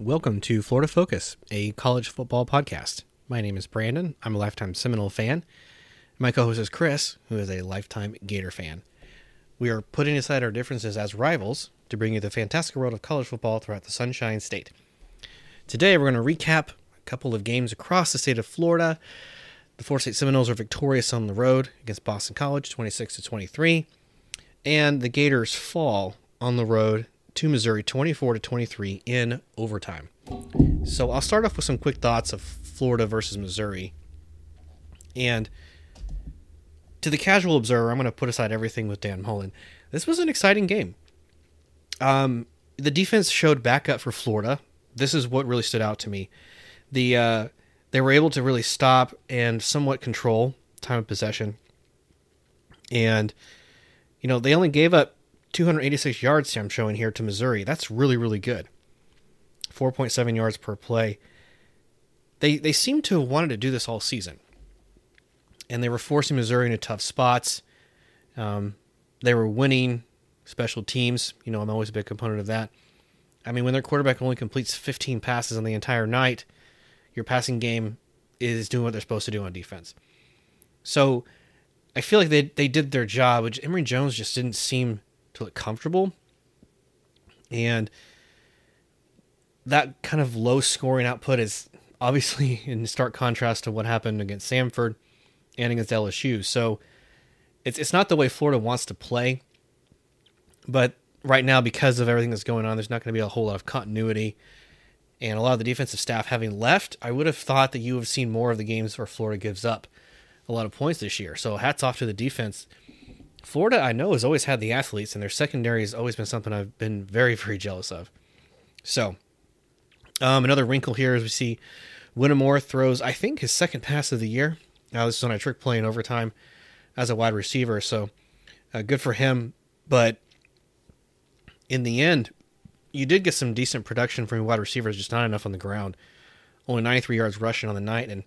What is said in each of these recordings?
Welcome to Florida Focus, a college football podcast. My name is Brandon. I'm a lifetime Seminole fan. My co-host is Chris, who is a lifetime Gator fan. We are putting aside our differences as rivals to bring you the fantastic world of college football throughout the Sunshine State. Today, we're going to recap a couple of games across the state of Florida. The Florida State Seminoles are victorious on the road against Boston College, 26-23, and the Gators fall on the road to Missouri, 24-23 in overtime. So I'll start off with some quick thoughts of Florida versus Missouri. And to the casual observer, I'm going to put aside everything with Dan Mullen. This was an exciting game. The defense showed backup for Florida. This is what really stood out to me. They were able to really stop and somewhat control time of possession. And, they only gave up 286 yards I'm showing here to Missouri. That's really, really good. 4.7 yards per play. They seem to have wanted to do this all season. And they were forcing Missouri into tough spots. They were winning special teams. I'm always a big component of that. I mean, when their quarterback only completes 15 passes on the entire night, your passing game is doing what they're supposed to do on defense. So I feel like they did their job, which Emory Jones just didn't seem to look comfortable. And that kind of low scoring output is obviously in stark contrast to what happened against Samford and against LSU. So it's not the way Florida wants to play. But right now, because of everything that's going on, there's not going to be a whole lot of continuity. And a lot of the defensive staff having left, I would have thought that you have seen more of the games where Florida gives up a lot of points this year. So hats off to the defense. Florida, I know, has always had the athletes, and their secondary has always been something I've been very, very jealous of. So, another wrinkle here is we see Winnemore throws, I think, his second pass of the year. Now, this is on a trick play in overtime as a wide receiver, so good for him. But in the end, you did get some decent production from your wide receivers, just not enough on the ground. Only 93 yards rushing on the night, and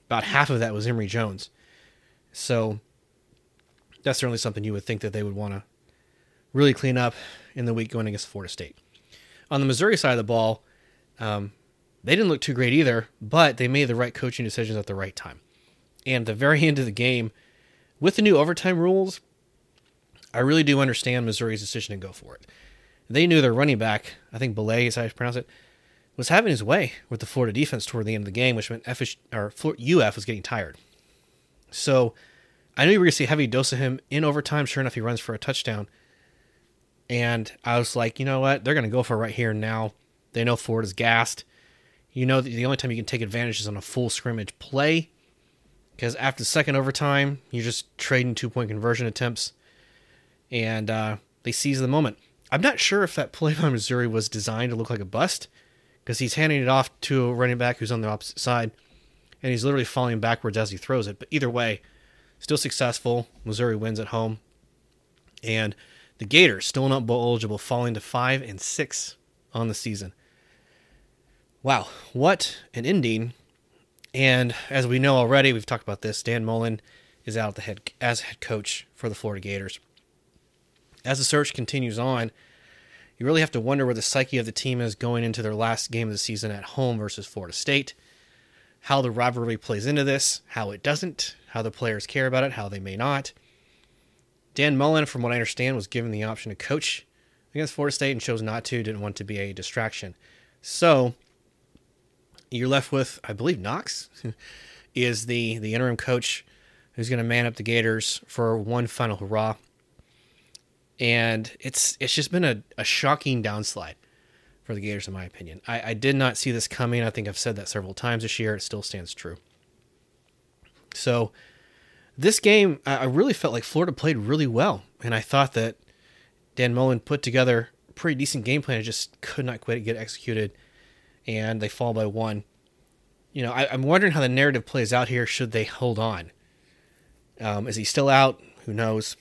about half of that was Emory Jones. So that's certainly something you would think that they would want to really clean up in the week going against Florida State. On the Missouri side of the ball, they didn't look too great either, but they made the right coaching decisions at the right time. And at the very end of the game, with the new overtime rules, I really do understand Missouri's decision to go for it. They knew their running back, I think Belay is how you pronounce it, was having his way with the Florida defense toward the end of the game, which meant UF was getting tired. So I knew you were going to see a heavy dose of him in overtime. Sure enough, he runs for a touchdown. And I was like, you know what? They're going to go for it right here and now. They know Florida's gassed. That the only time you can take advantage is on a full scrimmage play. Because after the second overtime, you're just trading 2-point conversion attempts. And they seize the moment. I'm not sure if that play by Missouri was designed to look like a bust. Because he's handing it off to a running back who's on the opposite side. And he's literally falling backwards as he throws it. But either way, still successful. Missouri wins at home. And the Gators, still not bowl eligible, falling to 5-6 on the season. Wow, what an ending. And as we know already, we've talked about this, Dan Mullen is out as head coach for the Florida Gators. As the search continues on, you really have to wonder where the psyche of the team is going into their last game of the season at home versus Florida State. How the rivalry plays into this, how it doesn't, how the players care about it, how they may not. Dan Mullen, from what I understand, was given the option to coach against Florida State and chose not to, didn't want to be a distraction. So you're left with, I believe, Knox is the interim coach who's going to man up the Gators for one final hurrah. And it's just been a shocking downslide for the Gators, in my opinion. I did not see this coming. I think I've said that several times this year. It still stands true. So this game, I really felt like Florida played really well. And I thought that Dan Mullen put together a pretty decent game plan. It just could not quite get executed. And they fall by one. I'm wondering how the narrative plays out here should they hold on. Is he still out? Who knows?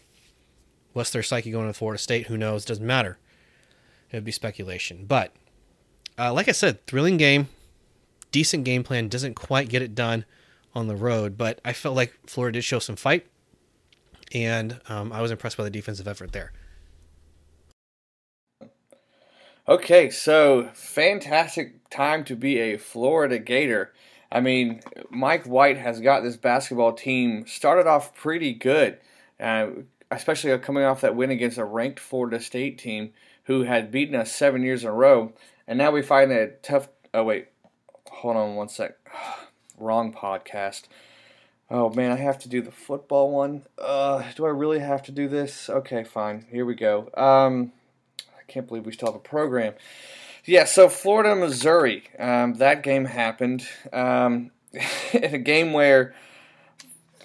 What's their psyche going to Florida State? Who knows? Doesn't matter. It would be speculation. But, like I said, thrilling game. Decent game plan. Doesn't quite get it done on the road. But I felt like Florida did show some fight. And I was impressed by the defensive effort there. Okay, so fantastic time to be a Florida Gator. I mean, Mike White has got this basketball team started off pretty good, uh, especially coming off that win against a ranked Florida State team who had beaten us 7 years in a row. And now we find a tough. Oh, wait. Hold on one sec. Wrong podcast. Oh, man, I have to do the football one. Do I really have to do this? Okay, fine. Here we go. I can't believe we still have a program. Yeah, so Florida, Missouri. That game happened in a game where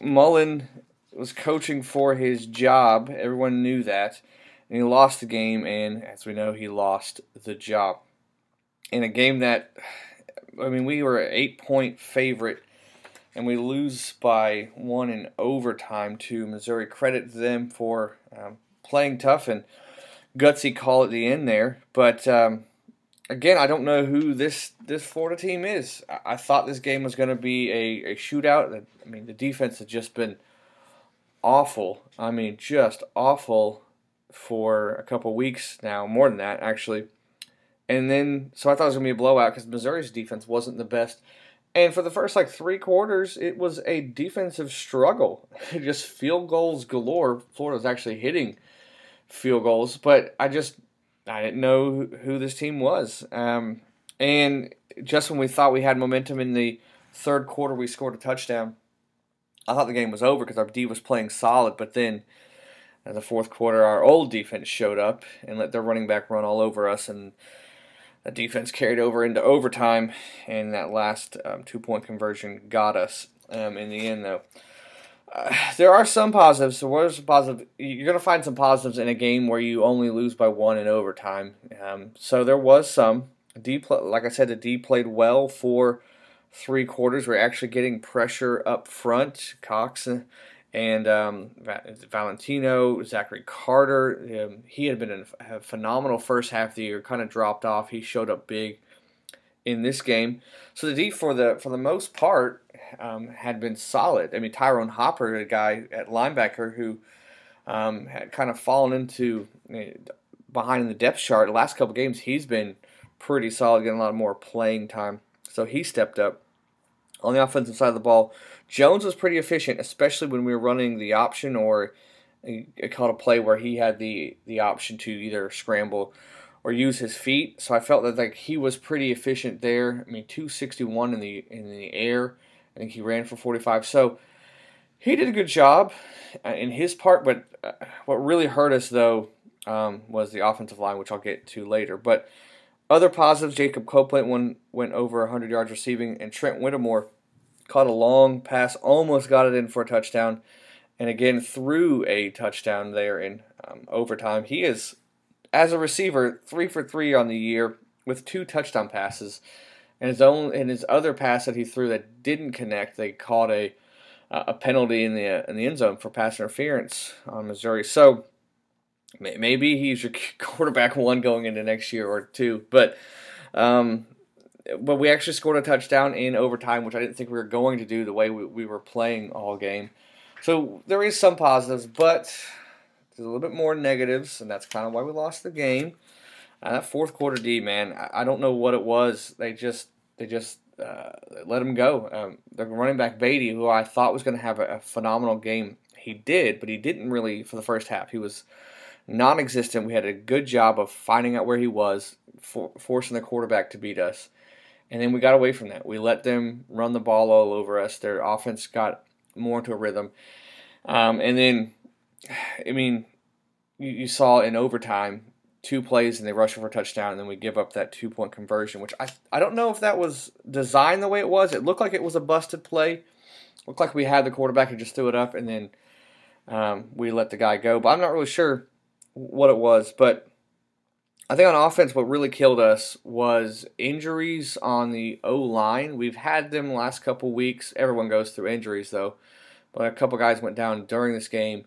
Mullen was coaching for his job. Everyone knew that. And he lost the game, and as we know, he lost the job. In a game that, I mean, we were an 8-point favorite, and we lose by 1 in overtime to Missouri. Credit to them for playing tough and gutsy call at the end there. But again, I don't know who this Florida team is. I thought this game was going to be a shootout. I mean, the defense has just been awful. I mean, just awful for a couple weeks now, more than that, actually. And then, so I thought it was going to be a blowout because Missouri's defense wasn't the best. And for the first, 3 quarters, it was a defensive struggle. Just field goals galore. Florida was actually hitting field goals, but I didn't know who this team was. And just when we thought we had momentum in the third quarter, we scored a touchdown. I thought the game was over because our D was playing solid, but then in the fourth quarter, our old defense showed up and let their running back run all over us, and the defense carried over into overtime, and that last 2-point conversion got us in the end, though. There are some positives. So what are some positives? You're going to find some positives in a game where you only lose by 1 in overtime. So there was some. Like I said, the D played well for 3 quarters. We're actually getting pressure up front. Cox and Valentino, Zachary Carter. He had been in a phenomenal first half of the year. Kind of dropped off. He showed up big in this game. So the D, for the most part, had been solid. I mean, Tyrone Hopper, a guy at linebacker who had kind of fallen into behind in the depth chart. The last couple games, he's been pretty solid, getting a lot more playing time. So he stepped up. On the offensive side of the ball, Jones was pretty efficient, especially when we were running the option, or it called a play where he had the option to either scramble or use his feet. So I felt that he was pretty efficient there. I mean, 261 in the air. I think he ran for 45. So he did a good job in his part. But what really hurt us, though, was the offensive line, which I'll get to later. But other positives, Jacob Copeland went over 100 yards receiving, and Trent Whittemore caught a long pass, almost got it in for a touchdown, and again threw a touchdown there in overtime. He is, as a receiver, 3 for 3 on the year with 2 touchdown passes, and his other pass that he threw that didn't connect, they called a penalty in the end zone for pass interference on Missouri. So maybe he's your quarterback 1 going into next year or 2, but we actually scored a touchdown in overtime, which I didn't think we were going to do the way we were playing all game. So there is some positives, but there's a little bit more negatives, and that's kind of why we lost the game. That fourth quarter D, man, I don't know what it was. They just let him go. The running back Beatty, who I thought was going to have a phenomenal game, he did, but he didn't really for the first half. He was non-existent. We had a good job of finding out where he was, forcing the quarterback to beat us. And then we got away from that. We let them run the ball all over us. Their offense got more into a rhythm. And then, I mean, you saw in overtime 2 plays and they rush for a touchdown, and then we give up that 2-point conversion, which I don't know if that was designed the way it was. It looked like it was a busted play. It looked like we had the quarterback and just threw it up, and then we let the guy go. But I'm not really sure what it was. But I think on offense, what really killed us was injuries on the O-line. We've had them the last couple weeks. Everyone goes through injuries, though. But a couple guys went down during this game.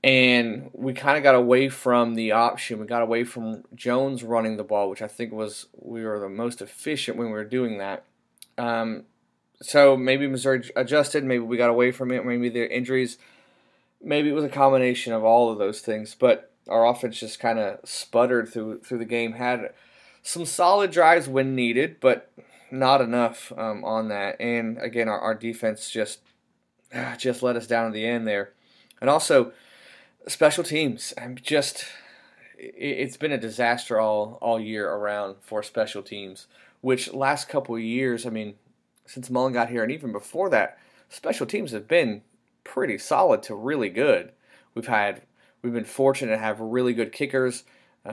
And we kind of got away from the option. We got away from Jones running the ball, which I think we were the most efficient when we were doing that. So maybe Missouri adjusted. Maybe we got away from it. Maybe the injuries. Maybe it was a combination of all of those things. But our offense just kind of sputtered through the game. Had some solid drives when needed, but not enough on that. And again, our defense just let us down at the end there. And also, special teams. It's been a disaster all year around for special teams. Which last couple of years, I mean, since Mullen got here, and even before that, special teams have been pretty solid to really good. We've been fortunate to have really good kickers,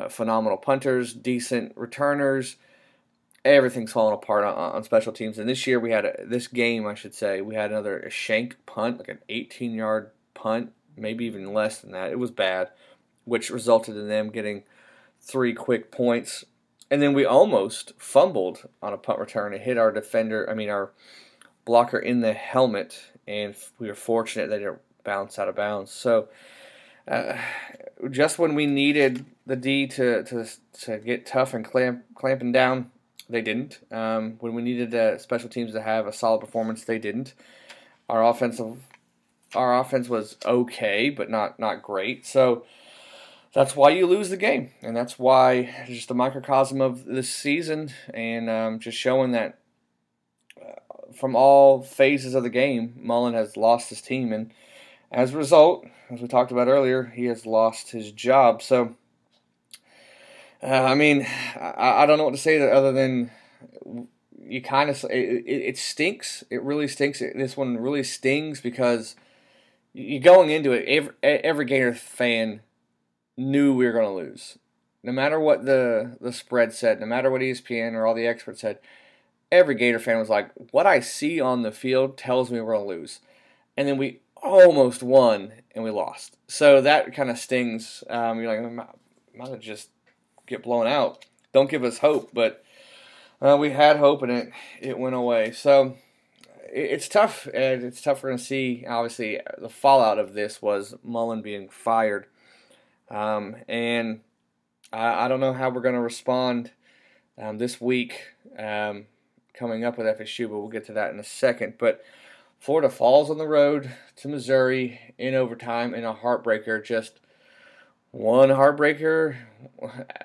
phenomenal punters, decent returners. Everything's falling apart on special teams. And this year we had this game, I should say, we had another shank punt, like an 18-yard punt, maybe even less than that. It was bad, which resulted in them getting 3 quick points. And then we almost fumbled on a punt return. It hit our blocker in the helmet, and we were fortunate that it didn't bounce out of bounds. So just when we needed the D to get tough and clamping down, they didn't. When we needed special teams to have a solid performance, they didn't. Our offense was okay, but not great. So that's why you lose the game, and that's why it's just a microcosm of this season, and just showing that from all phases of the game, Mullen has lost his team, and as a result, as we talked about earlier, he has lost his job. So, I don't know what to say other than you kind of it stinks. It really stinks. This one really stings because you're going into it. Every Gator fan knew we were going to lose, no matter what the spread said, no matter what ESPN or all the experts said. Every Gator fan was like, "What I see on the field tells me we're going to lose," and then we almost won and we lost. So that kind of stings. You're like, might just get blown out. Don't give us hope, but we had hope and it went away. So it's tough, and it's tough. We're going to see. Obviously, the fallout of this was Mullen being fired, and I don't know how we're going to respond this week coming up with FSU, but we'll get to that in a second. But Florida falls on the road to Missouri in overtime in a heartbreaker. Just one heartbreaker,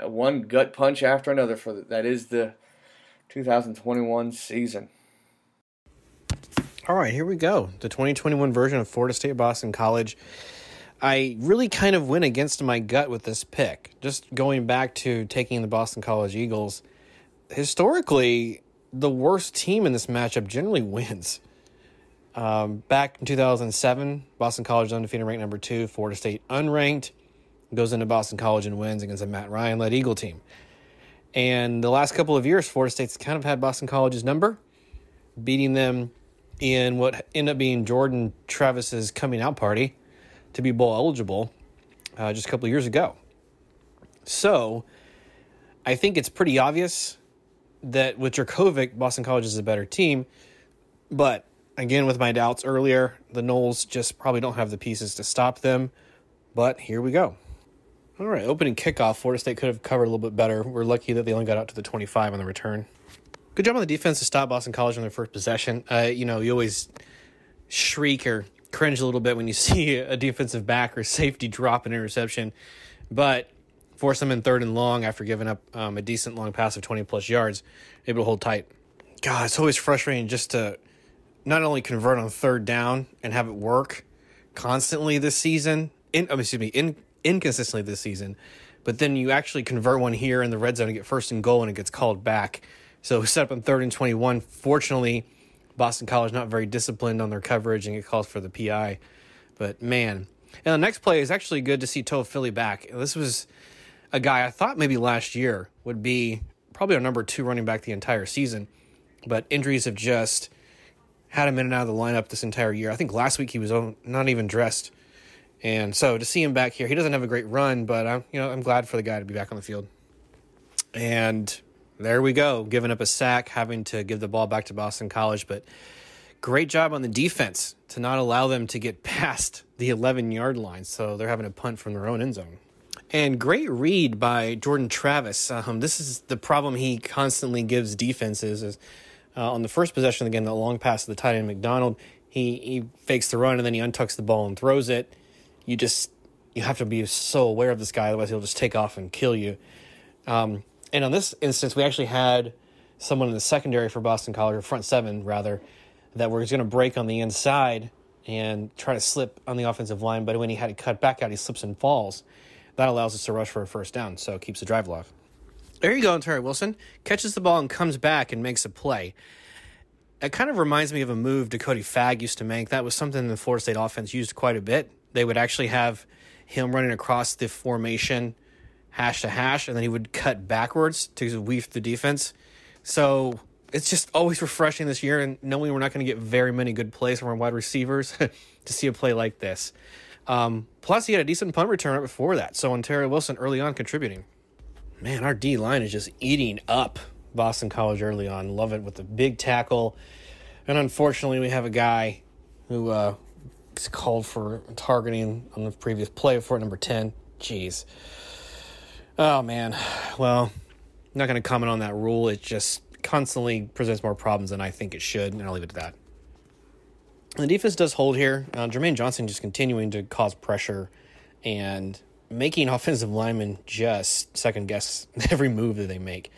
one gut punch after another. That is the 2021 season. All right, here we go. The 2021 version of Florida State Boston College. I really kind of went against my gut with this pick. Just going back to taking the Boston College Eagles, historically, the worst team in this matchup generally wins. Back in 2007, Boston College undefeated, ranked number 2. Florida State unranked, goes into Boston College and wins against a Matt Ryan-led Eagle team. And the last couple of years, Florida State's kind of had Boston College's number, beating them in what ended up being Jordan Travis's coming out party to be bowl eligible just a couple of years ago. So I think it's pretty obvious that with Jurkovec, Boston College is a better team. But again, with my doubts earlier, the Noles just probably don't have the pieces to stop them. But here we go. All right, opening kickoff, Florida State could have covered a little bit better. We're lucky that they only got out to the 25 on the return. Good job on the defense to stop Boston College on their first possession. You always shriek or cringe a little bit when you see a defensive back or safety drop an interception, but force them in 3rd and long after giving up a decent long pass of 20-plus yards, able to hold tight. God, it's always frustrating just to not only convert on 3rd down and have it work constantly this season, inconsistently this season, but then you actually convert one here in the red zone and get 1st and goal and it gets called back. So we set up on 3rd and 21. Fortunately, Boston College not very disciplined on their coverage and it calls for the PI. But man, and the next play is actually good to see Toa Philly back. This was a guy I thought maybe last year would be probably our number 2 running back the entire season, but injuries have just had him in and out of the lineup this entire year. I think last week he was not even dressed. And so to see him back here, he doesn't have a great run, but I'm glad for the guy to be back on the field. And there we go, giving up a sack, having to give the ball back to Boston College, but great job on the defense to not allow them to get past the 11-yard line, so they're having a punt from their own end zone. And great read by Jordan Travis. This is the problem he constantly gives defenses is on the first possession, again, the long pass to the tight end McDonald, he fakes the run and then he untucks the ball and throws it. You have to be so aware of this guy, otherwise he'll just take off and kill you. And on this instance, we actually had someone in the secondary for Boston College, or front seven, rather, that was going to break on the inside and try to slip on the offensive line. But when he had to cut back out, he slips and falls. That allows us to rush for a first down, so it keeps the drive alive. There you go, Terry Wilson. Catches the ball and comes back and makes a play. It kind of reminds me of a move Dakota Fagg used to make. That was something the Florida State offense used quite a bit. They would actually have him running across the formation hash to hash, and then he would cut backwards to weave the defense. So it's just always refreshing this year, and knowing we're not going to get very many good plays from our wide receivers to see a play like this. Plus, he had a decent punt return right before that. So Terry Wilson early on contributing. Man, our D-line is just eating up Boston College early on. Love it with the big tackle. And unfortunately, we have a guy who is called for targeting on the previous play for number 10. Jeez. Oh, man. Well, I'm not going to comment on that rule. It just constantly presents more problems than I think it should, and I'll leave it at that. The defense does hold here. Jermaine Johnson just continuing to cause pressure and making offensive linemen just second-guess every move that they make.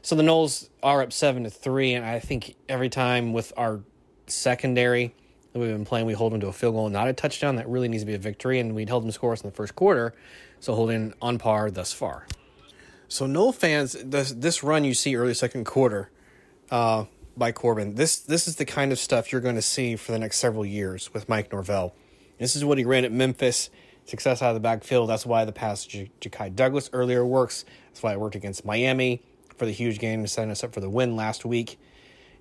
So the Noles are up 7-3, and I think every time with our secondary that we've been playing, we hold them to a field goal, not a touchdown. That really needs to be a victory, and we'd held them scoreless in the first quarter, so holding on par thus far. So Nole fans, this run you see early second quarter by Corbin, this is the kind of stuff you're going to see for the next several years with Mike Norvell. This is what he ran at Memphis. Success out of the backfield. That's why the pass to Ja'Kai Douglas earlier works. That's why it worked against Miami for the huge game to set us up for the win last week.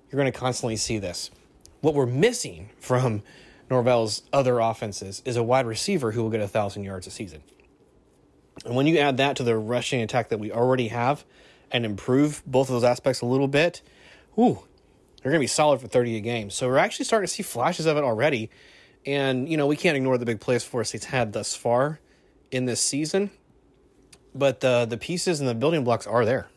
You're going to constantly see this. What we're missing from Norvell's other offenses is a wide receiver who will get 1,000 yards a season. And when you add that to the rushing attack that we already have and improve both of those aspects a little bit, they're going to be solid for 30 a game. So we're actually starting to see flashes of it already. And, we can't ignore the big plays Florida State's had thus far in this season. But the pieces and the building blocks are there.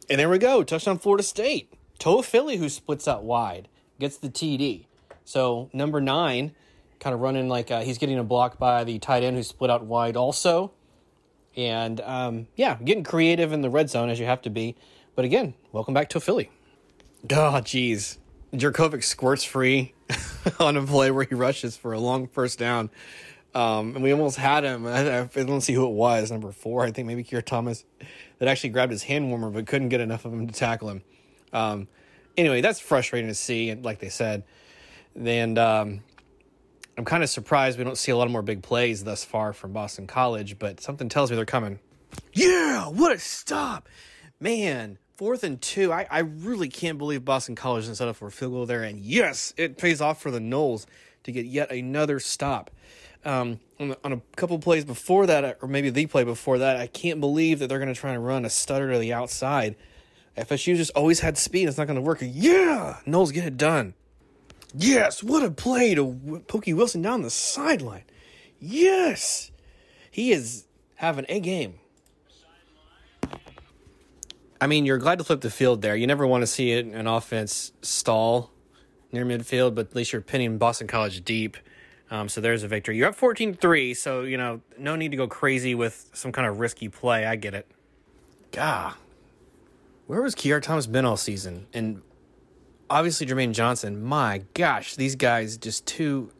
And there we go. Touchdown Florida State. Toa Philly, who splits out wide, gets the TD. So number 9 kind of running like he's getting a block by the tight end who split out wide also. And, getting creative in the red zone as you have to be. But again, welcome back to Philly. Oh, geez. Jurkovec squirts free on a play where he rushes for a long first down. And we almost had him. I don't see who it was. Number 4, I think maybe Keir Thomas, that actually grabbed his hand warmer but couldn't get enough of him to tackle him. Anyway, that's frustrating to see, like they said. And I'm kind of surprised we don't see a lot more big plays thus far from Boston College, but something tells me they're coming. Yeah, what a stop. Man, 4th and 2. I really can't believe Boston College didn't set up for a field goal there. And yes, it pays off for the Noles to get yet another stop. On a couple plays before that, or maybe the play before that, I can't believe that they're going to try and run a stutter to the outside. FSU just always had speed. It's not going to work. Yeah, Noles get it done. Yes, what a play to Pokey Wilson down the sideline. Yes, he is having a game. I mean, you're glad to flip the field there. You never want to see an offense stall near midfield, but at least you're pinning Boston College deep. So there's a victory. You're up 14-3, so, no need to go crazy with some kind of risky play. I get it. God, where was Keir Thomas been all season? And obviously Jermaine Johnson, my gosh, these guys just two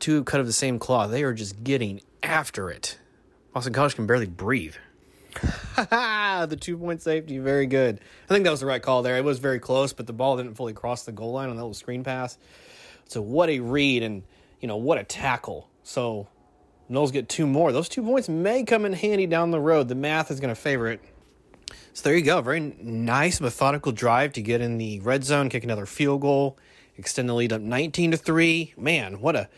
cut of the same cloth. They are just getting after it. Boston College can barely breathe. The 2-point safety, very good. I think that was the right call there. It was very close, but the ball didn't fully cross the goal line on that little screen pass. So what a read and, what a tackle. So Noles get 2 more. Those 2 points may come in handy down the road. The math is going to favor it. So there you go. Very nice, methodical drive to get in the red zone, kick another field goal, extend the lead up 19-3. Man, what a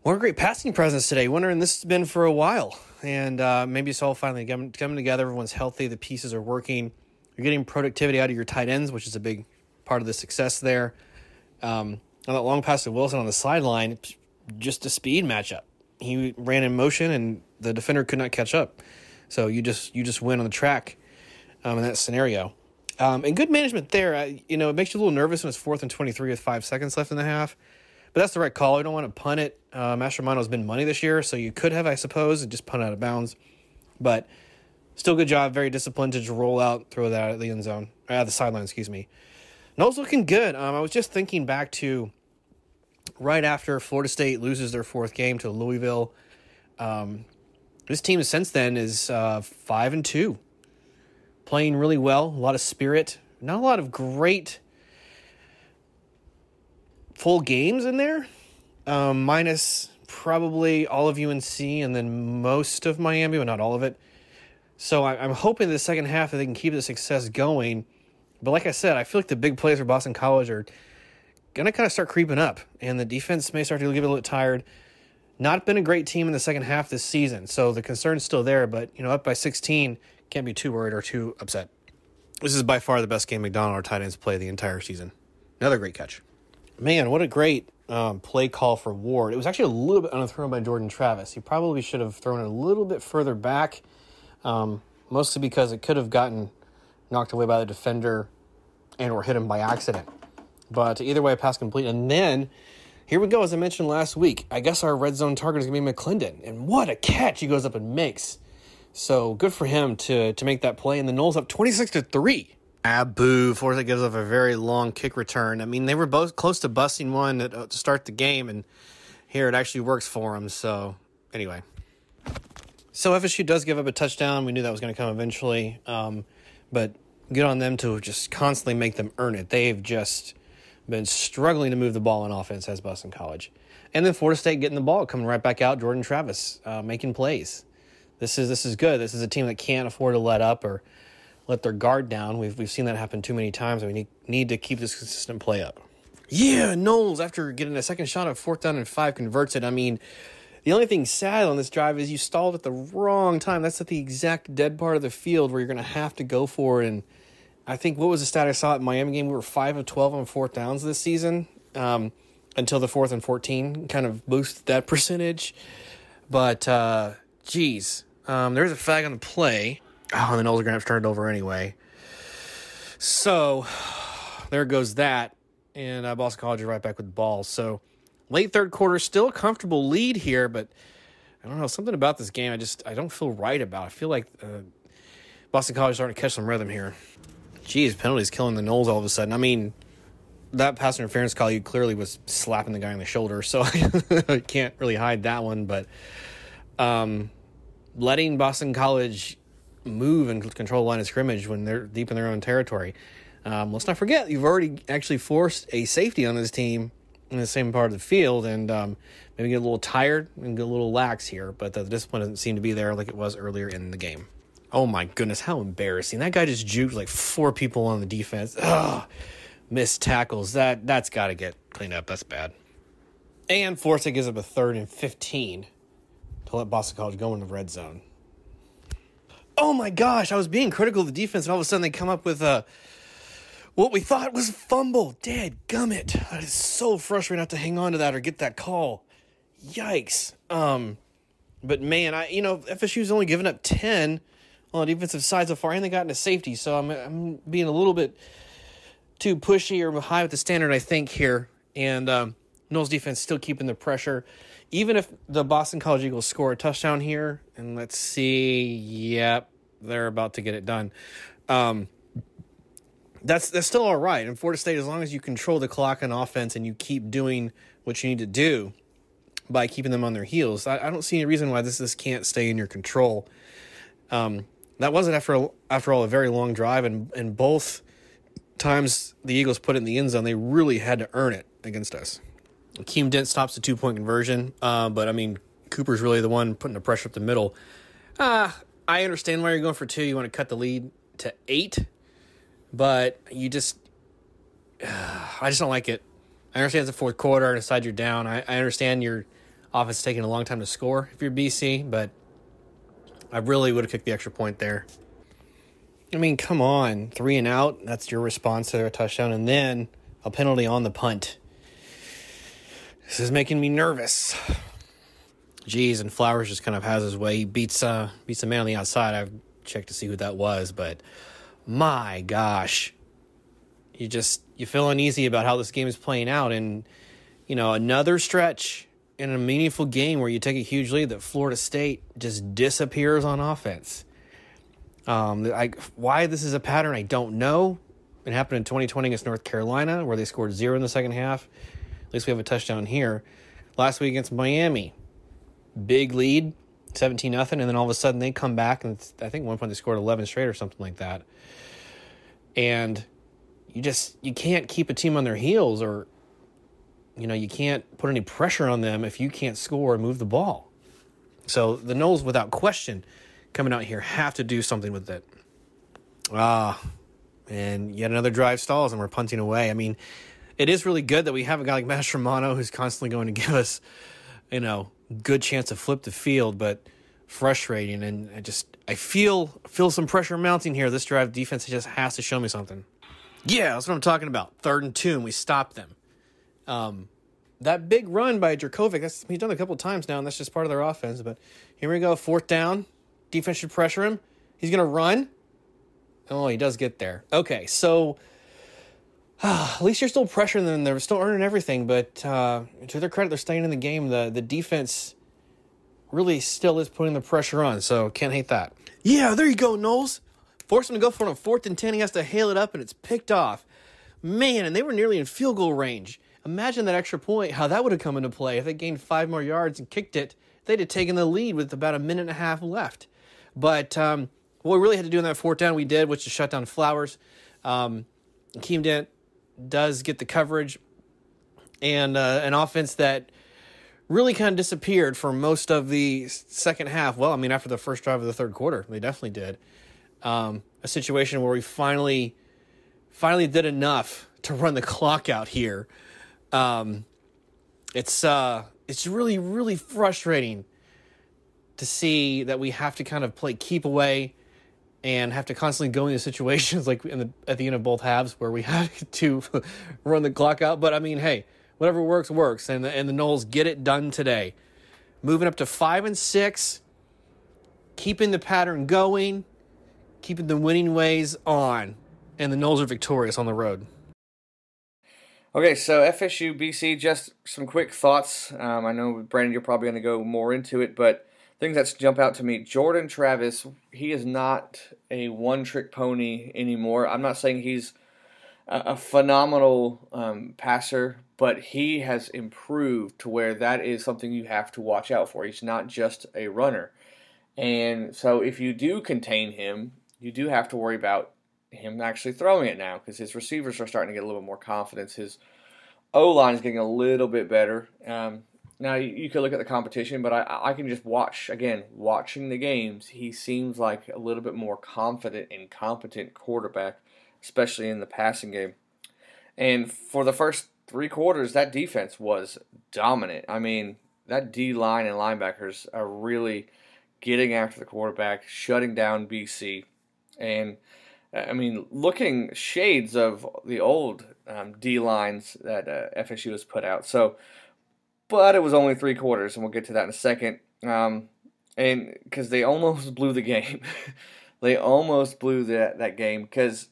great passing presence today. Wondering this has been for a while. And maybe it's all finally coming together. Everyone's healthy. The pieces are working. You're getting productivity out of your tight ends, which is a big part of the success there. On that long pass to Wilson on the sideline, just a speed matchup. He ran in motion, and the defender could not catch up. So you just win on the track in that scenario. And good management there. It makes you a little nervous when it's 4th and 23 with 5 seconds left in the half. But that's the right call. You don't want to punt it. Maschermano's been money this year, so you could have, I suppose, and just punt out of bounds. But Still good job. Very disciplined to just roll out, throw that out of the end zone. Out of the sideline, excuse me. Noles looking good. I was just thinking back to right after Florida State loses their 4th game to Louisville. This team since then is 5-2. Playing really well. A lot of spirit. Not a lot of great full games in there. Minus probably all of UNC and then most of Miami, but not all of it. So I'm hoping the second half that they can keep the success going. But like I said, I feel like the big plays for Boston College are going to kind of start creeping up. And the defense may start to get a little tired. Not been a great team in the second half this season. So the concern's still there. But, up by 16, can't be too worried or too upset. This is by far the best game McDonald, our tight ends, play the entire season. Another great catch. Man, what a great play call for Ward. It was actually a little bit underthrown by Jordan Travis. He probably should have thrown it a little bit further back. Mostly because it could have gotten knocked away by the defender and or hit him by accident. But either way, pass complete. And then, here we go, as I mentioned last week. I guess our red zone target is going to be McClendon. And what a catch he goes up and makes. So good for him to make that play. And the Noles up 26-3. Boo. Florida gives up a very long kick return. I mean, they were both close to busting one to start the game. And here it actually works for them. So, anyway. So FSU does give up a touchdown. We knew that was going to come eventually. But good on them to just constantly make them earn it. They've just been struggling to move the ball on offense as Boston College. And then Florida State getting the ball, coming right back out. Jordan Travis making plays. This is good. This is a team that can't afford to let up or let their guard down. We've seen that happen too many times. We need to keep this consistent play up. Yeah, Noles, after getting a second shot of 4th down and 5, converts it. I mean, the only thing sad on this drive is you stalled at the wrong time. That's at the exact dead part of the field where you're going to have to go for it. And I think, what was the stat I saw at Miami game? We were 5 of 12 on 4th downs this season until the 4th and 14 kind of boosted that percentage. But, geez, there's a flag on the play. Oh, and the Noles are going to have to turn it over anyway. So, there goes that. And Boston College is right back with the ball. So, late third quarter, still a comfortable lead here, but I don't know, something about this game I don't feel right about. I feel like Boston College is starting to catch some rhythm here. Geez, penalties killing the Noles all of a sudden. I mean, that pass interference call, you clearly was slapping the guy on the shoulder, so I can't really hide that one, but letting Boston College move and control the line of scrimmage when they're deep in their own territory. Let's not forget, you've already actually forced a safety on this team in the same part of the field, and maybe get a little tired and get a little lax here, but the discipline doesn't seem to be there like it was earlier in the game. Oh my goodness, how embarrassing. That guy just juked like 4 people on the defense. Ugh, missed tackles. That's got to get cleaned up. That's bad. And Florida State gives up a 3rd and 15 to let Boston College go in the red zone. Oh my gosh, I was being critical of the defense, and all of a sudden they come up with what we thought was a fumble. Dadgummit. That is so frustrating not to hang on to that or get that call. Yikes. But man, FSU's only given up 10 on the defensive side so far, and they got into safety, so I'm being a little bit too pushy or high with the standard, I think, here. And Noles defense still keeping the pressure. Even if the Boston College Eagles score a touchdown here, and let's see, yep, they're about to get it done. That's still all right. In Florida State, as long as you control the clock on offense and you keep doing what you need to do by keeping them on their heels, I don't see any reason why this can't stay in your control. That wasn't, after all, a very long drive, and both times the Eagles put it in the end zone, they really had to earn it against us. Akeem Dent stops the 2-point conversion, but, I mean, Cooper's really the one putting the pressure up the middle. I understand why you're going for 2. You want to cut the lead to 8, but you just I just don't like it. I understand it's the fourth quarter and inside you're down. I understand your offense is taking a long time to score if you're BC, but I really would have kicked the extra point there. I mean, come on. 3 and out, that's your response to their touchdown, and then a penalty on the punt. This is making me nervous. Jeez, and Flowers just kind of has his way. He beats a man on the outside. I've checked to see who that was, but my gosh. You feel uneasy about how this game is playing out, and another stretch in a meaningful game where you take a huge lead that Florida State just disappears on offense. Why this is a pattern, I don't know. It happened in 2020 against North Carolina, where they scored 0 in the second half. At least we have a touchdown here. Last week against Miami, big lead, 17-0, and then all of a sudden they come back, and I think at one point they scored 11 straight or something like that. And you can't keep a team on their heels, or you can't put any pressure on them if you can't score and move the ball. So the Noles, without question, coming out here, have to do something with it. And yet another drive stalls, and we're punting away. I mean, it is really good that we have a guy like Mastromano who's constantly going to give us, good chance to flip the field, but frustrating. And I feel some pressure mounting here. This drive defense just has to show me something. Yeah, that's what I'm talking about. 3rd and 2, and we stop them. That big run by Jerkovic, he's done it a couple of times now, and that's just part of their offense. But here we go, 4th down. Defense should pressure him. He's going to run. Oh, he does get there. Okay, so at least you're still pressuring them. They're still earning everything, but to their credit, they're staying in the game. The defense really still is putting the pressure on, so can't hate that. Yeah, there you go, Knowles. Force him to go for it on 4th and 10. He has to hail it up, and it's picked off. Man, and they were nearly in field goal range. Imagine that extra point, how that would have come into play. If they gained 5 more yards and kicked it, they'd have taken the lead with about a minute and a half left. But what we really had to do on that 4th down, we did, which is shut down Flowers. Keem Dent does get the coverage, and an offense that really kind of disappeared for most of the second half. Well, I mean, after the first drive of the 3rd quarter, they definitely did. A situation where we finally did enough to run the clock out here. It's really, really frustrating to see that we have to kind of play keep away and have to constantly go into situations like at the end of both halves where we have to run the clock out. But I mean, hey, whatever works, and the Noles get it done today. Moving up to 5-6, keeping the pattern going, keeping the winning ways on, and the Noles are victorious on the road. Okay, so FSU, BC, just some quick thoughts. I know, Brandon, you're probably going to go more into it, but things that jump out to me. Jordan Travis, he is not a one-trick pony anymore. I'm not saying he's a phenomenal passer, but he has improved to where that is something you have to watch out for. He's not just a runner. And so if you do contain him, you do have to worry about him actually throwing it now, because his receivers are starting to get a little bit more confidence. His O-line is getting a little bit better. Now, you could look at the competition, but I can just watch, again, watching the games, he seems like a little bit more confident and competent quarterback, especially in the passing game. And for the first 3 quarters, that defense was dominant. I mean, that D-line and linebackers are really getting after the quarterback, shutting down BC. And, I mean, looking shades of the old D-lines that FSU has put out. But it was only 3 quarters, and we'll get to that in a second. And because they almost blew the game. They almost blew that game, because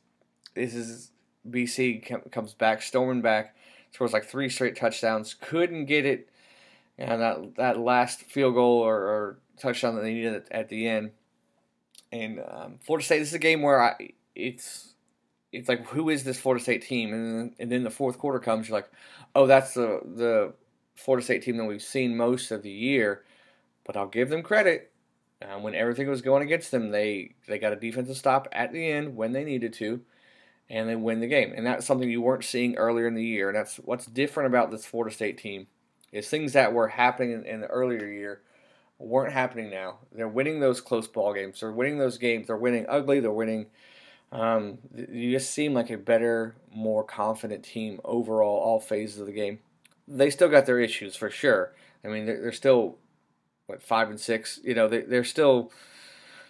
this is BC comes back, storming back, scores like 3 straight touchdowns, couldn't get it, and that last field goal or touchdown that they needed at the end. And Florida State, this is a game where it's like, who is this Florida State team? And then the 4th quarter comes, you're like, oh, that's the Florida State team that we've seen most of the year. But I'll give them credit. When everything was going against them, they got a defensive stop at the end when they needed to, and they win the game. And that's something you weren't seeing earlier in the year. And that's what's different about this Florida State team, is things that were happening in the earlier year weren't happening now. They're winning those close ball games. They're winning those games. They're winning ugly. They're winning. You just seem like a better, more confident team overall, all phases of the game. They still got their issues for sure. I mean, they're still 5-6. They're still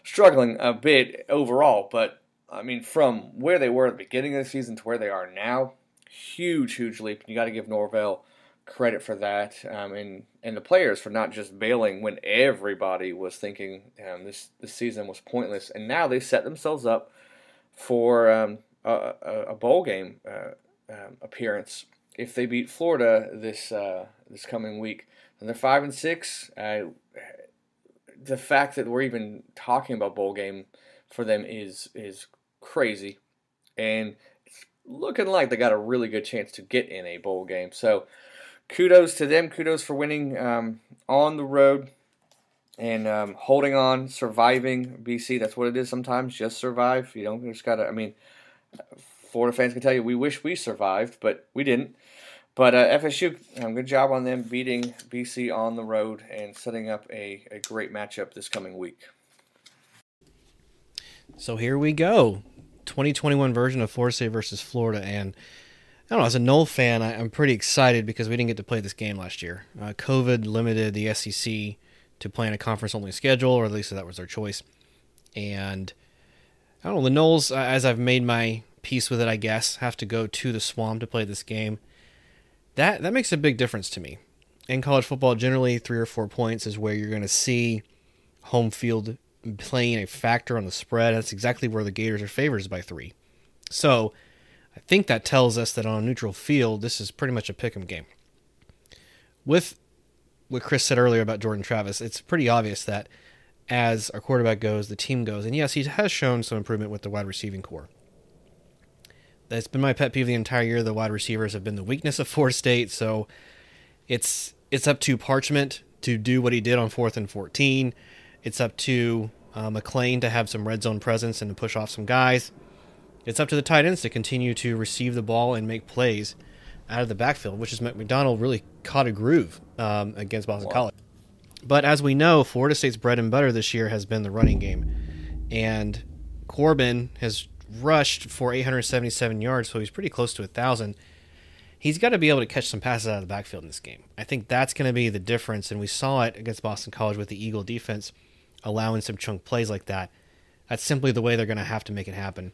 struggling a bit overall. But I mean, from where they were at the beginning of the season to where they are now, huge leap. You got to give Norvell credit for that, and the players for not just bailing when everybody was thinking this season was pointless. And now they set themselves up for a bowl game appearance if they beat Florida this coming week. And they're 5-6. The fact that we're even talking about bowl game for them is crazy, and it's looking like they got a really good chance to get in a bowl game. So kudos to them. Kudos for winning on the road and holding on, surviving BC. That's what it is sometimes. Just survive. You don't just gotta. I mean, Florida fans can tell you we wish we survived, but we didn't. But FSU, good job on them beating BC on the road and setting up a great matchup this coming week. So here we go. 2021 version of Florida State versus Florida. And I don't know, as a Noles fan, I'm pretty excited because we didn't get to play this game last year. COVID limited the SEC to playing a conference-only schedule, or at least that was their choice. And I don't know, the Noles, as I've made my peace with it, I guess, have to go to the Swamp to play this game. That makes a big difference to me. In college football, generally 3 or 4 points is where you're going to see home field playing a factor on the spread. That's exactly where the Gators are favored by 3. So I think that tells us that on a neutral field, this is pretty much a pick'em game. With what Chris said earlier about Jordan Travis, it's pretty obvious that as our quarterback goes, the team goes. And yes, he has shown some improvement with the wide receiving core. That's been my pet peeve the entire year. The wide receivers have been the weakness of Florida State. So it's up to Parchment to do what he did on 4th and 14. It's up to McClain to have some red zone presence and to push off some guys. It's up to the tight ends to continue to receive the ball and make plays out of the backfield, which is McDonald really caught a groove against Boston College. But as we know, Florida State's bread and butter this year has been the running game. And Corbin has rushed for 877 yards, so he's pretty close to 1,000. He's got to be able to catch some passes out of the backfield in this game. I think that's going to be the difference, and we saw it against Boston College with the Eagle defense allowing some chunk plays like that. That's simply the way they're going to have to make it happen.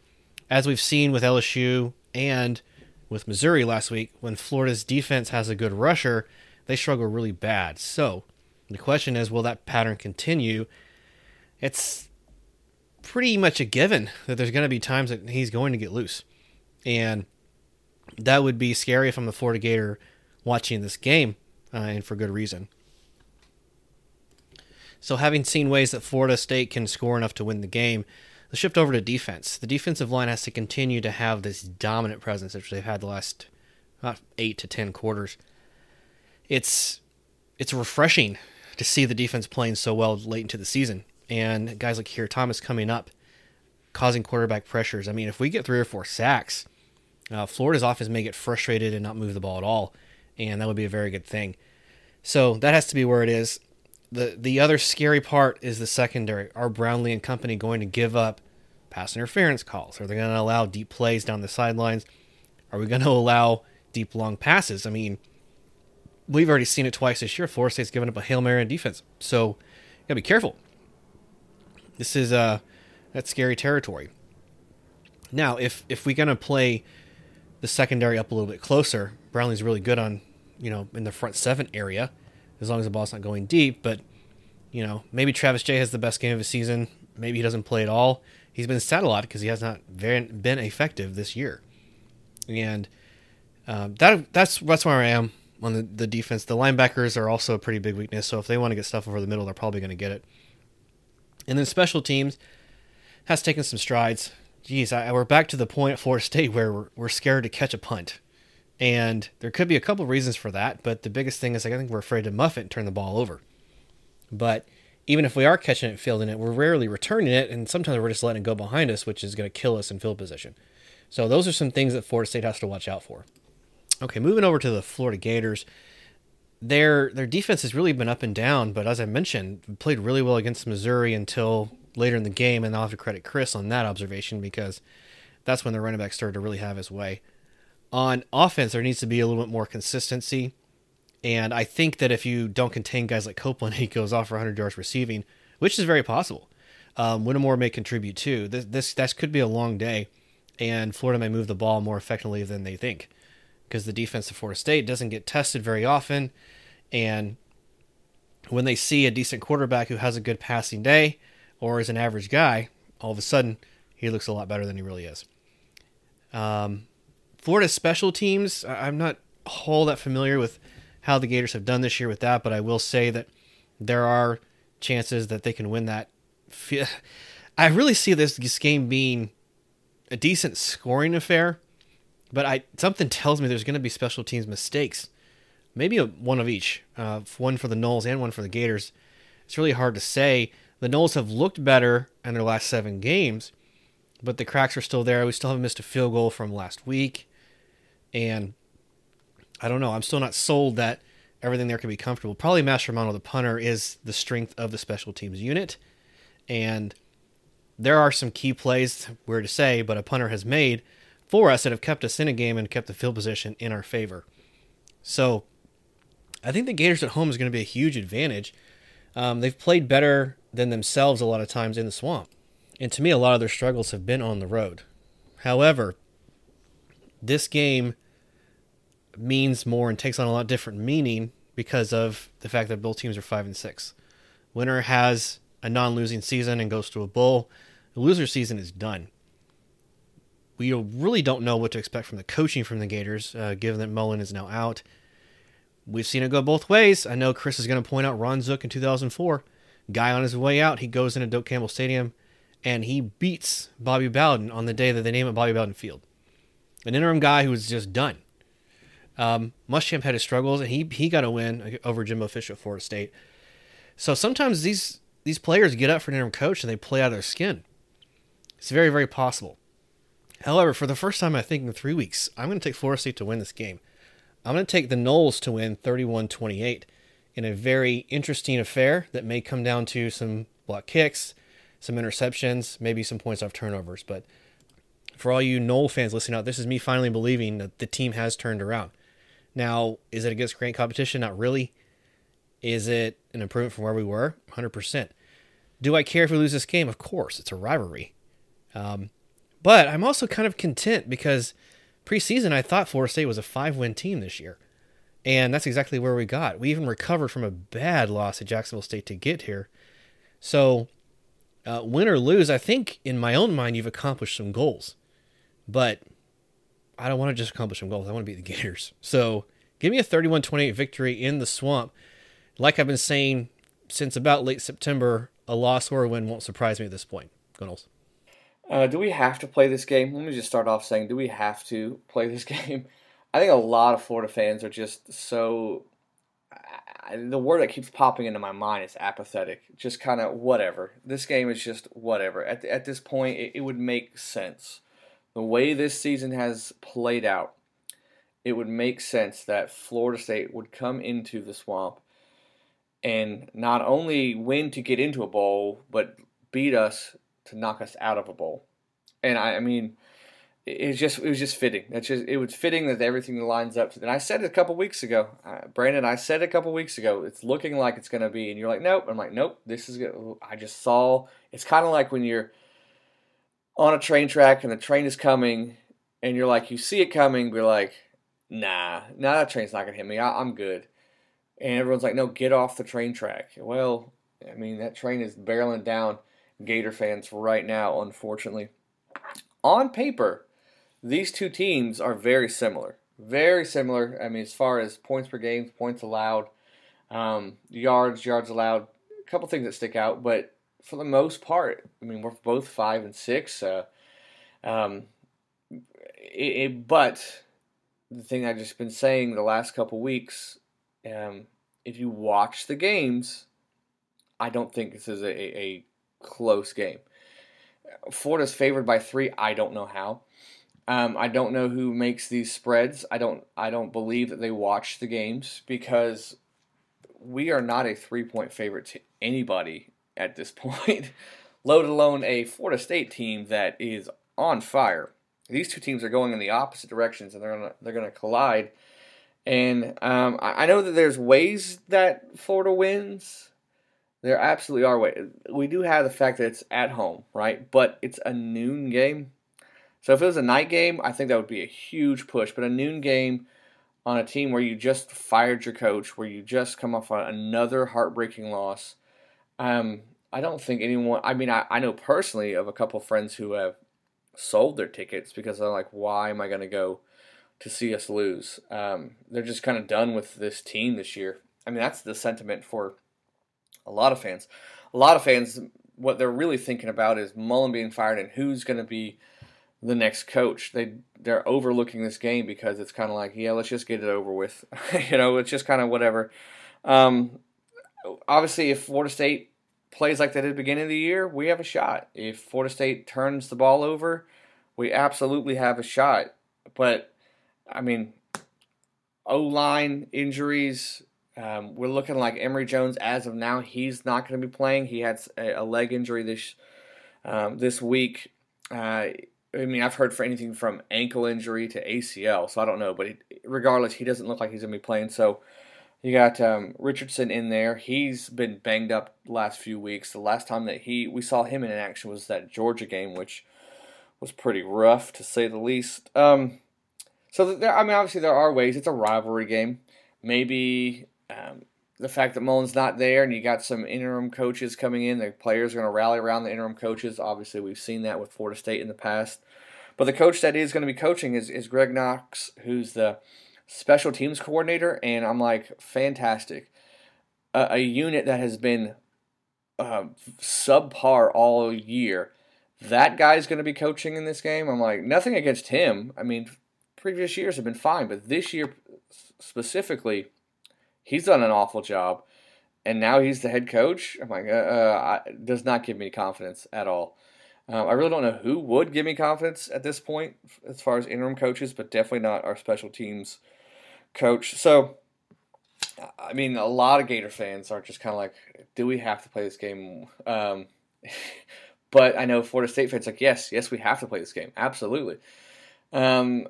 As we've seen with LSU and with Missouri last week, when Florida's defense has a good rusher, they struggle really bad. So the question is, will that pattern continue? It's pretty much a given that there's going to be times that he's going to get loose. And that would be scary if I'm the Florida Gator watching this game, and for good reason. So having seen ways that Florida State can score enough to win the game, let's shift over to defense. The defensive line has to continue to have this dominant presence, which they've had the last 8 to 10 quarters. It's refreshing to see the defense playing so well late into the season. And guys like Keir Thomas coming up, causing quarterback pressures. I mean, if we get 3 or 4 sacks, Florida's offense may get frustrated and not move the ball at all, and that would be a very good thing. So that has to be where it is. The other scary part is the secondary. Are Brownlee and company going to give up pass interference calls? Are they going to allow deep plays down the sidelines? Are we going to allow deep, long passes? I mean, we've already seen it twice this year. Florida State's given up a Hail Mary on defense. So you got to be careful. This is that's scary territory. Now, if we're going to play the secondary up a little bit closer, Brownlee's really good on, in the front 7 area, as long as the ball's not going deep. But, maybe Travis Jay has the best game of his season. Maybe he doesn't play at all. He's been sat a lot because he has not been effective this year. And that's where I am on the defense. The linebackers are also a pretty big weakness, so if they want to get stuff over the middle, they're probably going to get it. And then special teams has taken some strides. Geez, we're back to the point at Florida State where we're scared to catch a punt. And there could be a couple reasons for that, but the biggest thing is I think we're afraid to muff it and turn the ball over. But even if we are catching it and fielding it, we're rarely returning it, and sometimes we're just letting it go behind us, which is going to kill us in field position. So those are some things that Florida State has to watch out for. Okay, moving over to the Florida Gators. Their defense has really been up and down, but as I mentioned, played really well against Missouri until later in the game, and I'll have to credit Chris on that observation because that's when the running back started to really have his way. On offense, there needs to be a little bit more consistency, and I think that if you don't contain guys like Copeland, he goes off for 100 yards receiving, which is very possible. Whittemore may contribute too. This could be a long day, and Florida may move the ball more effectively than they think because the defense of Florida State doesn't get tested very often, and when they see a decent quarterback who has a good passing day or is an average guy, all of a sudden he looks a lot better than he really is. Florida's special teams, I'm not all that familiar with how the Gators have done this year with that, but I will say that there are chances that they can win that. I really see this game being a decent scoring affair, but something tells me there's going to be special teams mistakes. Maybe one of each, one for the Noles and one for the Gators. It's really hard to say. The Noles have looked better in their last 7 games, but the cracks are still there. We still haven't missed a field goal from last week, and I don't know. I'm still not sold that everything there can be comfortable. Probably Mascherano, the punter, is the strength of the special teams unit, and there are some key plays, weird to say, but a punter has made for us that have kept us in a game and kept the field position in our favor. So I think the Gators at home is going to be a huge advantage. They've played better than themselves a lot of times in the swamp. And to me, a lot of their struggles have been on the road. However, this game means more and takes on a lot different meaning because of the fact that both teams are 5-6. Winner has a non-losing season and goes to a bowl. The loser season is done. We really don't know what to expect from the coaching from the Gators, given that Mullen is now out. We've seen it go both ways. I know Chris is going to point out Ron Zook in 2004. Guy on his way out, he goes into Doak Campbell Stadium, and he beats Bobby Bowden on the day that they name it Bobby Bowden Field. An interim guy who was just done. Muschamp had his struggles, and he got a win over Jimbo Fisher at Florida State. So sometimes these players get up for an interim coach and they play out of their skin. It's very, very possible. However, for the first time, I think, in 3 weeks, I'm going to take Florida State to win this game. I'm going to take the Noles to win 31-28 in a very interesting affair that may come down to some block kicks, some interceptions, maybe some points off turnovers. But for all you Nole fans listening out, this is me finally believing that the team has turned around. Now, is it against great competition? Not really. Is it an improvement from where we were? 100%. Do I care if we lose this game? Of course. It's a rivalry. But I'm also kind of content because preseason I thought Florida State was a 5-win team this year. And that's exactly where we got. We even recovered from a bad loss at Jacksonville State to get here. So, win or lose, I think in my own mind you've accomplished some goals. But I don't want to just accomplish some goals. I want to beat the Gators. So, give me a 31-28 victory in the swamp. Like I've been saying since about late September, a loss or a win won't surprise me at this point. Go Noles. Do we have to play this game? Let me just start off saying, do we have to play this game? I think a lot of Florida fans are just so... the word that keeps popping into my mind is apathetic. Just kind of whatever. This game is just whatever. At this point, it would make sense. The way this season has played out, it would make sense that Florida State would come into the swamp and not only win to get into a bowl, but beat us to knock us out of a bowl. And I mean, it was just fitting. It was fitting that everything lines up. And I said it a couple weeks ago, Brandon. I said it a couple weeks ago. It's looking like it's going to be, and you're like, nope. I'm like, nope. This is good. I just saw. It's kind of like when you're on a train track and the train is coming, and you're like, you see it coming, but you're like, nah, that train's not going to hit me. I'm good. And everyone's like, no, get off the train track. Well, I mean, that train is barreling down Gator fans right now, unfortunately. On paper, these two teams are very similar. Very similar. I mean, as far as points per game, points allowed, yards allowed, a couple things that stick out. But for the most part, I mean, we're both 5-6. But the thing I've just been saying the last couple weeks, if you watch the games, I don't think this is a close game. Florida's favored by 3. I don't know how. I don't know who makes these spreads. I don't believe that they watch the games because we are not a 3-point favorite to anybody at this point, let alone a Florida State team that is on fire. These two teams are going in the opposite directions, and they're gonna collide. And I know that there's ways that Florida wins. There absolutely are ways. We do have the fact that it's at home, right? But it's a noon game. So if it was a night game, I think that would be a huge push. But a noon game on a team where you just fired your coach, where you just come off on another heartbreaking loss, I don't think anyone... I mean, I know personally of a couple of friends who have sold their tickets because they're like, why am I going to go to see us lose? They're just kind of done with this team this year. I mean, that's the sentiment for a lot of fans. A lot of fans what they're really thinking about is Mullen being fired and who's going to be the next coach. They're overlooking this game because it's kind of like, yeah, let's just get it over with. It's just kind of whatever. Obviously, if Florida State plays like they did at the beginning of the year, we have a shot. If Florida State turns the ball over, we absolutely have a shot. But, I mean, O-line injuries, we're looking like Emory Jones as of now. He's not going to be playing. He had a leg injury this week. I've heard for anything from ankle injury to ACL, so I don't know. But regardless, he doesn't look like he's going to be playing. So you got Richardson in there. He's been banged up the last few weeks. The last time that we saw him in action was that Georgia game, which was pretty rough to say the least. Obviously there are ways. It's a rivalry game. Maybe the fact that Mullen's not there and you got some interim coaches coming in, the players are going to rally around the interim coaches. Obviously, we've seen that with Florida State in the past. But the coach that is going to be coaching is Greg Knox, who's the special teams coordinator, and I'm like, fantastic. A unit that has been subpar all year. That guy's going to be coaching in this game. I'm like, nothing against him. I mean, previous years have been fine, but this year specifically, he's done an awful job, and now he's the head coach. I'm like, does not give me confidence at all. I really don't know who would give me confidence at this point as far as interim coaches, but definitely not our special teams coach. So, I mean, a lot of Gator fans are just kind of like, do we have to play this game? But I know Florida State fans are like, yes, we have to play this game. Absolutely. I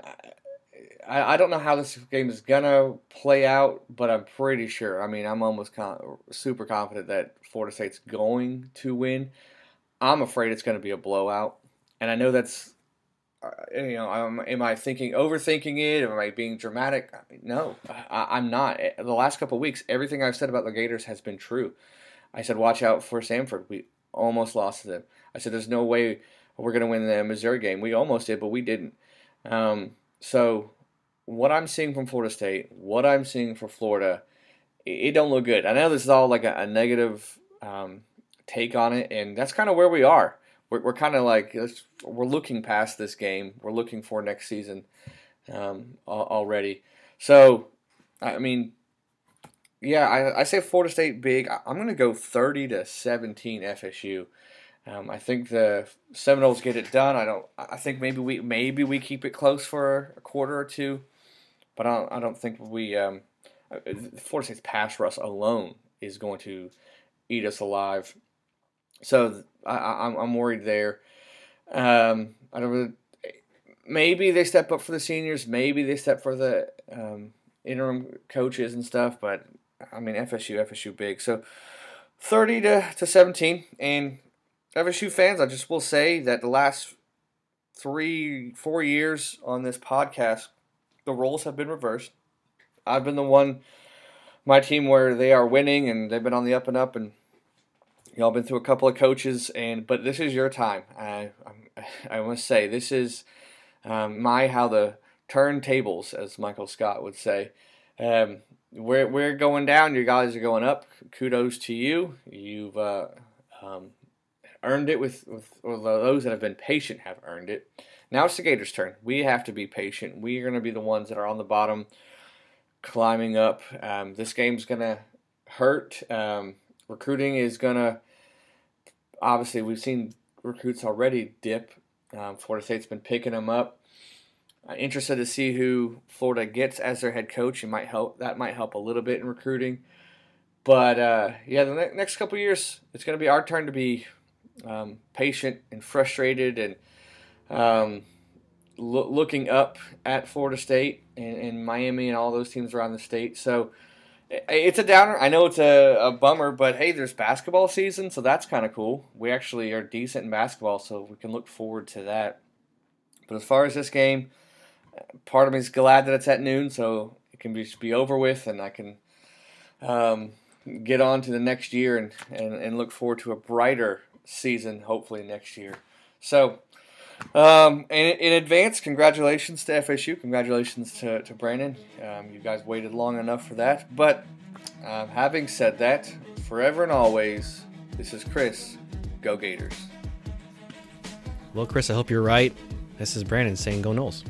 don't know how this game is going to play out, but I'm pretty sure. I mean, I'm almost super confident that Florida State's going to win. I'm afraid it's going to be a blowout. And I know that's, am I overthinking it? Am I being dramatic? No, I'm not. The last couple of weeks, everything I've said about the Gators has been true. I said, watch out for Samford. We almost lost to them. I said, there's no way we're going to win the Missouri game. We almost did, but we didn't. So what I'm seeing from Florida State, what I'm seeing for Florida, it don't look good. I know this is all like a negative take on it, and that's kind of where we are. We're kind of like, we're looking past this game. We're looking for next season already. So, I mean, yeah, I say Florida State big. I'm going to go 30-17 FSU. I think the Seminoles get it done. I think maybe we keep it close for a quarter or two, but I don't think Florida State's pass rush alone is going to eat us alive. So I'm worried there. I don't really. Maybe they step up for the seniors. Maybe they step for the interim coaches and stuff. But I mean, FSU big. So 30-17, and FSU fans, I just will say that the last 3-4 years on this podcast, the roles have been reversed. I've been the one, my team, where they are winning and they've been on the up and up, and y'all been through a couple of coaches, but this is your time. I must say, this is how the turntables, as Michael Scott would say. We're going down. Your guys are going up. Kudos to you. You've earned it with those that have been patient have earned it. Now it's the Gators' turn. We have to be patient. We are going to be the ones that are on the bottom, climbing up. This game's going to hurt. Recruiting is going to, obviously, we've seen recruits already dip. Florida State's been picking them up. Interested to see who Florida gets as their head coach. That might help a little bit in recruiting. But, the next couple of years, it's going to be our turn to be patient and frustrated and looking up at Florida State and Miami and all those teams around the state. So it's a downer. I know it's a bummer, but hey, there's basketball season, so that's kind of cool. We actually are decent in basketball, so we can look forward to that. But as far as this game, part of me is glad that it's at noon, so it can just be over with, and I can get on to the next year and look forward to a brighter season, hopefully next year. So, in advance, congratulations to FSU. Congratulations to Brandon. You guys waited long enough for that. But having said that, forever and always, this is Chris Go Gators. Well, Chris, I hope you're right. This is Brandon saying go Noles.